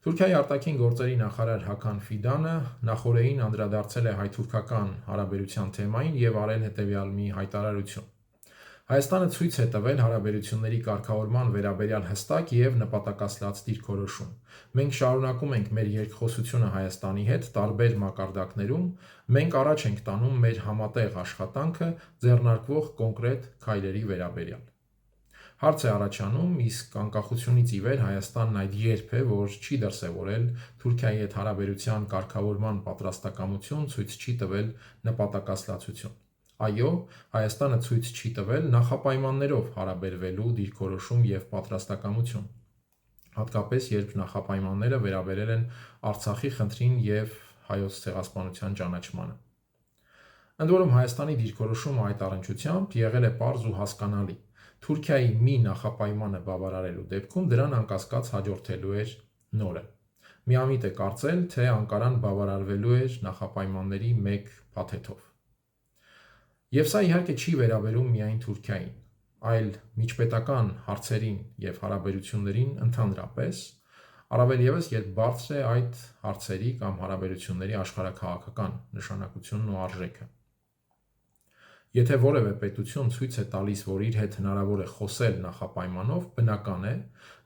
Թուրքիայի արտաքին գործերի նախարար Հական Ֆիդանը նախօրեին անդրադարձել է հայ-թուրքական հարաբերության թեմային և արել հետևյալ մի հայտարարություն. Հայաստանը ցույց է տվել հարաբերությունների կարգավորման վերաբերյալ հստակ և նպատակասլաց դիրքորոշում: Մենք շարունակում ենք մեր երկխոսությունը Հայաստանի հետ տարբեր մակարդակներում: Մենք առաջ ենք տանում մեր համատեղ աշխատանքը ձեռնարկվող կոնկրետ քայլերի վերաբերյալ: Հարց է առաջանում, իսկ անկախությունից ի վեր Հայաստանն այդ ե՞րբ է, որ չի դրսևորել Թուրքիայի հետ հարաբերության կարգավորման պատրաստակամություն, ցույց չի տվել նպատակասլացություն: Այո, Հայաստանը ցույց չի տվել նախապայմաններով հարաբերվելու դիրքորոշում և պատրաստակամություն, հատկապես երբ նախապայմանները վերաբերել են Արցախի խնդրին և Հայոց ցեղասպանության ճանաչմանը: Ընդորում Հայաստանի դիրքորոշումը այդ առնչությամբ եղել է պարզ ու հասկանալի: Թուրքիայի մի նախապայմանը բավարարելու դեպքում դրան անկասկած հաջորդելու էր նորը: Միամիտ է կարծել, թե Անկարան բավարարվելու էր նախապայմանների մեկ փաթեթով: Եվ սա իհարկե չի վերաբերում միայն Թուրքիային, այլ միջպետական հարցերին և հարաբերություններին ընդհանրապես, առավել ևս երբ բարձր է այդ հարցերի կամ հարաբերությունների աշխարհաքաղաքական նշանակությունն ու արժեքը: Եթե որևէ պետություն ցույց է տալիս, որ իր հետ հնարավոր է խոսել նախապայմանով, բնական է,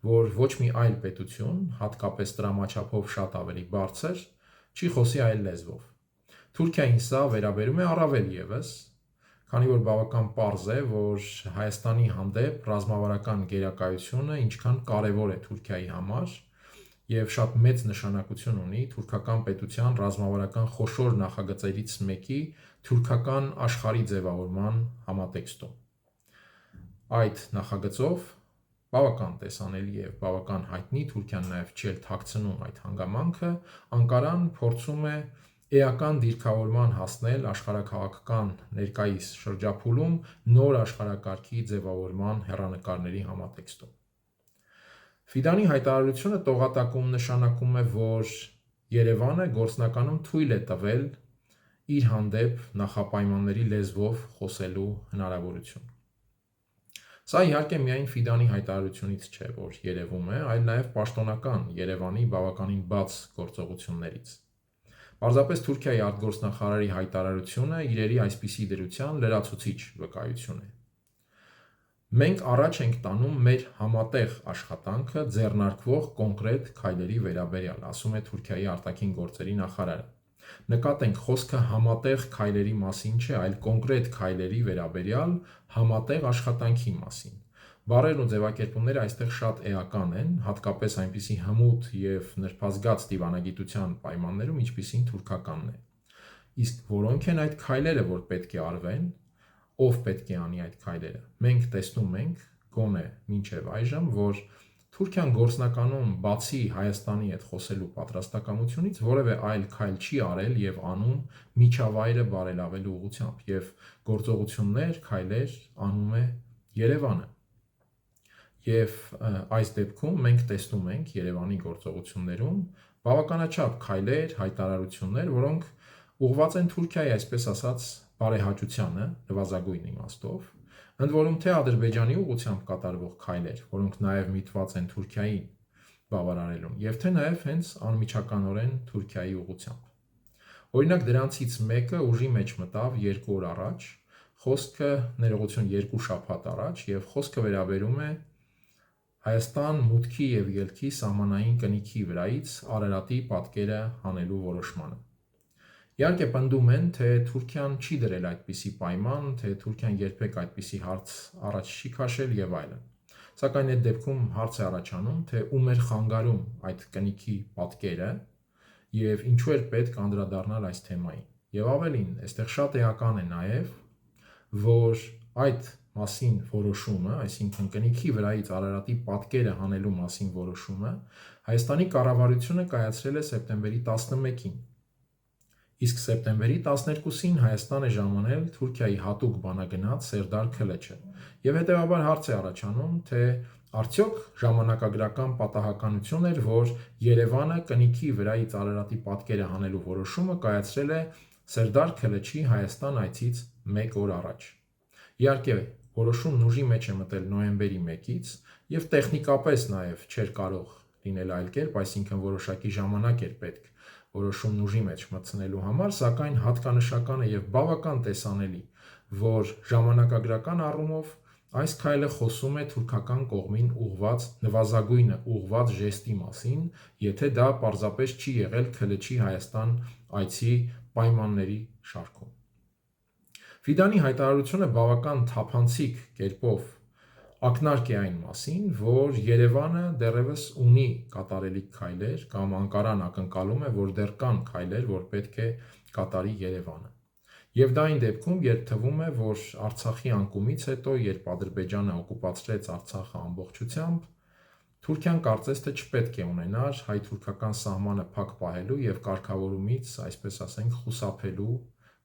որ ոչ մի այլ պետություն, հատկապես տրամաչափով շատ ավելի բարձր, չի խոսի այլ լեզվով: Թուրքիային սա վերաբերում է առավել ևս, քանի որ բավական պարզ է, որ Հայաստանի հանդեպ ռազմավարական գերակայությունը ինչքան կարևոր է Թուրքիայի համար և շատ մեծ նշանակություն ունի թուրքական պետության ռազմավարական խոշոր նախագծերից մեկի թուրքական աշխարհի ձևավորման համատեքստում: Այդ նախագծով, բավական տեսանելի և բավական հայտնի, Թուրքիան նաև չի էլ թաքցնում այդ հանգամանքը, Անկարան փորձում է էական դիրքավորման հասնել աշխարհաքաղաքական ներկայիս շրջափուլում նոր աշխարհակարգի ձևավորման հեռանկարների համատեքստում: Ֆիդանի հայտարարությունը տողատակում նշանակում է, որ Երևանը գործնականում թույլ է տվել իր հանդեպ նախապայմանների լեզվով խոսելու հնարավորություն: Սա իհարկե միայն Ֆիդանի հայտարարությունից չէ, որ երևում է, այլ նաև պաշտոնական Երևանի բավականին բաց գործողություններից: Պարզապես Թուրքիայի արտգործնախարարի հայտարարությունը իրերի այսպիսի դրության լրացուցիչ վկայություն է: Մենք առաջ ենք տանում մեր համատեղ աշխատանքը ձեռնարկվող կոնկրետ քայլերի վերաբերյալ, ասում է Թուրքիայի արտաքին գործերի նախարարը: Նկատենք, խոսքը համատեղ քայլերի մասին չէ, այլ կոնկրետ քայլերի վերաբերյալ համատեղ աշխատանքի մասին: Բառերն ու ձևակերպումները այստեղ շատ էական են, հատկապես այնպիսի հմուտ և նրբազգաց դիվանագիտության պայմաններում, ինչպիսին թուրքականն է: Իսկ որո՞նք են այդ քայլերը, որ պետք է արվեն: Ով պետք է անի այդ քայլերը: Մենք տեսնում ենք, գոնե մինչև այժմ, որ Թուրքիան գործնականում բացի Հայաստանի հետ խոսելու պատրաստակամությունից որևէ այլ քայլ չի արել և անում միջավայրը բարելավելու ուղղությամբ և գործողություններ, քայլեր անում է Երևանը: Եվ այս դեպքում մենք տեսնում ենք Երևանի գործողություններում բավականաչափ քայլեր, հայտարարություններ, որոնք ուղղված են Թուրքիայի այսպես ասած բարեհաճությանը նվազագույն իմաստով, ընդորում թե Ադրբեջանի ուղղությամբ կատարվող քայլեր, որոնք նաև միտված են Թուրքիային բավարարելուն և թե նաև հենց անմիջականորեն Թուրքիայի ուղղությամբ: Օրինակ դրանցից մեկը ուժի մեջ մտավ 2 օր առաջ, ներողություն 2 շաբաթ առաջ և խոսքը վերաբերում է Հայաստան մուտքի և ելքի սահմանային կնիքի վրայից Արարատի պատկերը հանելու որոշմանը: Իհարկե պնդում են, թե Թուրքիան չի դրել այդպիսի պայման, թե Թուրքիան երբեք այդպիսի հարց առաջ չի քաշել և այլն: Սակայն այդ դեպքում հարց է առաջանում, թե ում էր խանգարում այդ կնիքի պատկերը և ինչու էր պետք անդրադառնալ այս թեմային: Եվ ավելին, այստեղ շատ էական է նաև, որ այդ մասին որոշումը, այսինքն կնիքի վրայից Արարատի պատկերը հանելու մասին որոշումը Հայաստանի կառավարությունը կայացրել է սեպտեմբերի 11-ին, իսկ սեպտեմբերի 12-ին Հայաստան է ժամանել Թուրքիայի հատուկ բանագնաց Սերդար Քլեչը և հետևաբար հարց է առաջանում, թե արդյոք ժամանակագրական պատահականություն էր, որ Երևանը կնիքի վրայից Արարատի պատկերը հանելու որոշումը կայացրել է Սերդար Քլեչի Հայաստան այցից մեկ օր առաջ: Իհարկե որոշումն ուժի մեջ է մտել նոյեմբերի 1-ից և տեխնիկապես նաև չէր կարող լինել այլ կերպ, այսինքն որոշակի ժամանակ էր պետք որոշումն ուժի մեջ մտցնելու համար, սակայն հատկանշական է եւ բավական տեսանելի, որ ժամանակագրական առումով այս քայլը խոսում է թուրքական կողմին ուղղված նվազագույնը ուղղված ժեստի մասին, եթե դա պարզապես չի եղել Քլչի Հայաստան այցի պայմանների շարքում։ Ֆիդանի հայտարարությունը բավական թափանցիկ կերպով ակնարկ է այն մասին, որ Երևանը դեռևս ունի կատարելիք քայլեր կամ Անկարան ակնկալում է, որ դեռ կան քայլեր, որ պետք է կատարի Երևանը։ Եվ դա այն դեպքում, երբ թվում է, որ Արցախի անկումից հետո, երբ Ադրբեջանը օկուպացրեց Արցախը ամբողջությամբ, Թուրքիան կարծես թե չպետք է ունենար հայ-թուրքական սահմանը փակ պահելու եւ կարգավորումից, այսպես ասենք, խուսափելու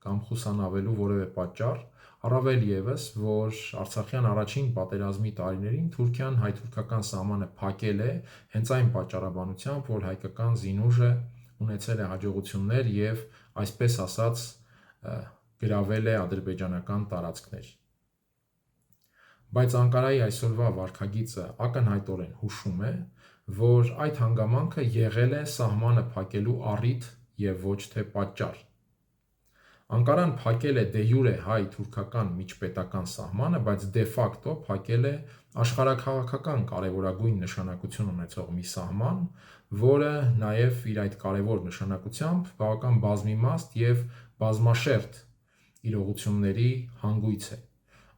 կամ խուսանավելու որևէ պատճառ, առավել ևս, որ Արցախյան առաջին պատերազմի տարիներին Թուրքիան հայ-թուրքական սահմանը փակել է հենց այն պատճառաբանությամբ, որ հայկական զինուժը ունեցել է հաջողություններ եւ այսպես ասած գրավել է ադրբեջանական տարածքներ։ Բայց Անկարայի այսօրվա վարքագիծը ակնհայտորեն հուշում է, որ այդ հանգամանքը եղել է սահմանը փակելու առիթ եւ ոչ թե պատճառ։ Անկարան փակել է դե յուրե հայ-թուրքական միջպետական սահմանը, բայց դե ֆակտո փակել է աշխարհաքաղաքական կարևորագույն նշանակություն ունեցող մի սահման, որը նաև իր այդ կարևոր նշանակությամբ բավական բազմիմաստ եւ բազմաշերտ իրողությունների հանգույց է։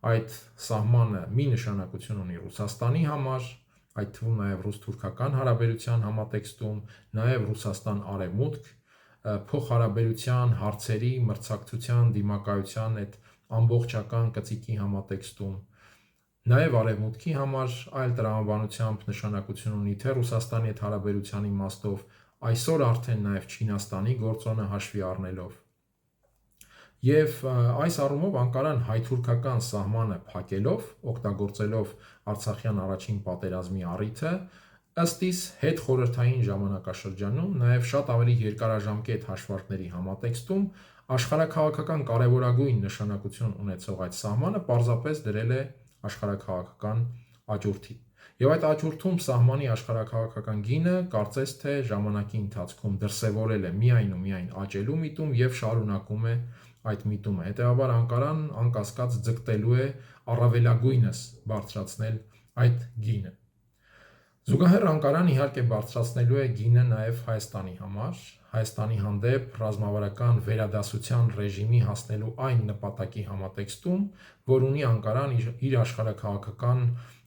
Այդ սահմանը մի նշանակություն ունի Ռուսաստանի համար, այդ թվում նաև ռուս-թուրքական հարաբերության համատեքստում, նաև Ռուսաստան-Արևմուտք փոխհարաբերության հարցերի մրցակցության դիմակայության այդ ամբողջական կծիկի համատեքստում, նաև Արևմուտքի համար այլ տրամաբանությամբ նշանակություն ունի թե Ռուսաստանի հետ հարաբերության իմաստով, այսօր արդեն նաև Չինաստանի գործոնը հաշվի առնելով։ Եվ այս առումով Անկարան հայ-թուրքական սահմանը փակելով, օգտագործելով Արցախյան առաջին պատերազմի առիթը, ըստ իս հետխորհրդային ժամանակաշրջանում, նաև շատ ավելի երկարաժամկետ հաշվարկների համատեքստում աշխարհաքաղաքական կարևորագույն նշանակություն ունեցող այդ սահմանը պարզապես դրել է աշխարհաքաղաքական աճուրդի։ Եվ այդ աճուրդում սահմանի աշխարհաքաղաքական գինը կարծես թե ժամանակի ընթացքում դրսևորել է միայն ու միայն աճելու միտում եւ շարունակում է այդ միտումը։ Հետևաբար Անկարան անկասկած ձգտելու է առավելագույնս բարձրացնել այդ գինը։ Զուգահեռ Անկարան իհարկե բարձրացնելու է գինը նաև Հայաստանի համար, Հայաստանի հանդեպ ռազմավարական վերադասության ռեժիմի հասնելու այն նպատակի համատեքստում, որ ունի Անկարան իր աշխարհաքաղաքական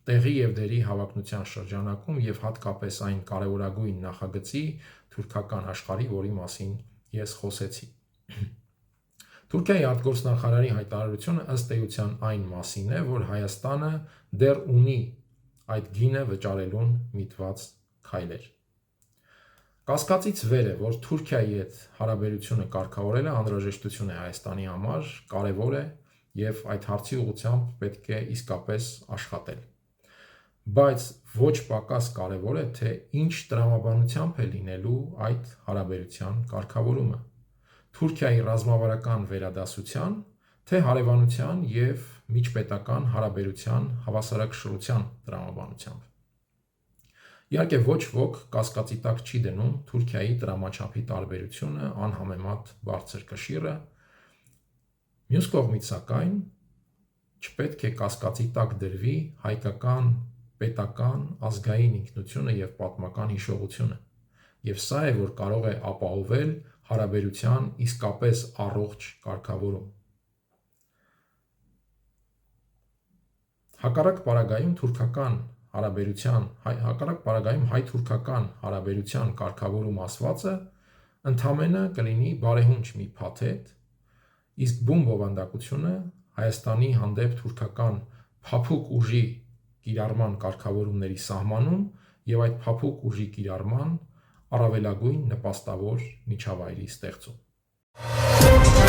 տեղի եւ դերի հավակնության շրջանակում եւ հատկապես այն կարևորագույն նախագծի թուրքական աշխարհի, որի մասին ես խոսեցի։ Թուրքիայի արտգործնախարարի հայտարարությունը ըստ էության այն մասին է, որ Հայաստանը դեռ ունի այդ գինը վճարելուն միտված քայլեր։ Կասկածից վեր է, որ Թուրքիայի հետ հարաբերությունը կարգավորելը անհրաժեշտություն է Հայաստանի համար, կարևոր է եւ այդ հարցի ուղղությամբ պետք է իսկապես աշխատել։ Բայց ոչ պակաս կարևոր է, թե ինչ տրամաբանությամբ է լինելու այդ հարաբերության կարգավորումը։ Թուրքիայի ռազմավարական վերադասության, թե հարևանության եւ միջպետական հարաբերության հավասարակշռության տրամաբանությամբ։ Իհարկե ոչ ոք կասկածի տակ չի դնում Թուրքիայի տրամաչափի տարբերությունը անհամեմատ բարձր կշիռը։ Մյուս կողմից սակայն չպետք է կասկածի տակ դրվի հայկական պետական ազգային ինքնությունը եւ պատմական հիշողությունը։ Եվ սա է, որ կարող է ապահովել հարաբերության իսկապես առողջ կարգավորում։ Հակառակ պարագայում հայ-թուրքական հարաբերության կարգավորում ասվածը ընդամենը կլինի բարեհունչ մի փաթեթ, իսկ բուն բովանդակությունը Հայաստանի հանդեպ թուրքական փափուկ ուժի կիրառման կարգավորումների սահմանում եւ այդ փափուկ ուժի կիրառման առավելագույն նպաստավոր միջավայրի ստեղծում։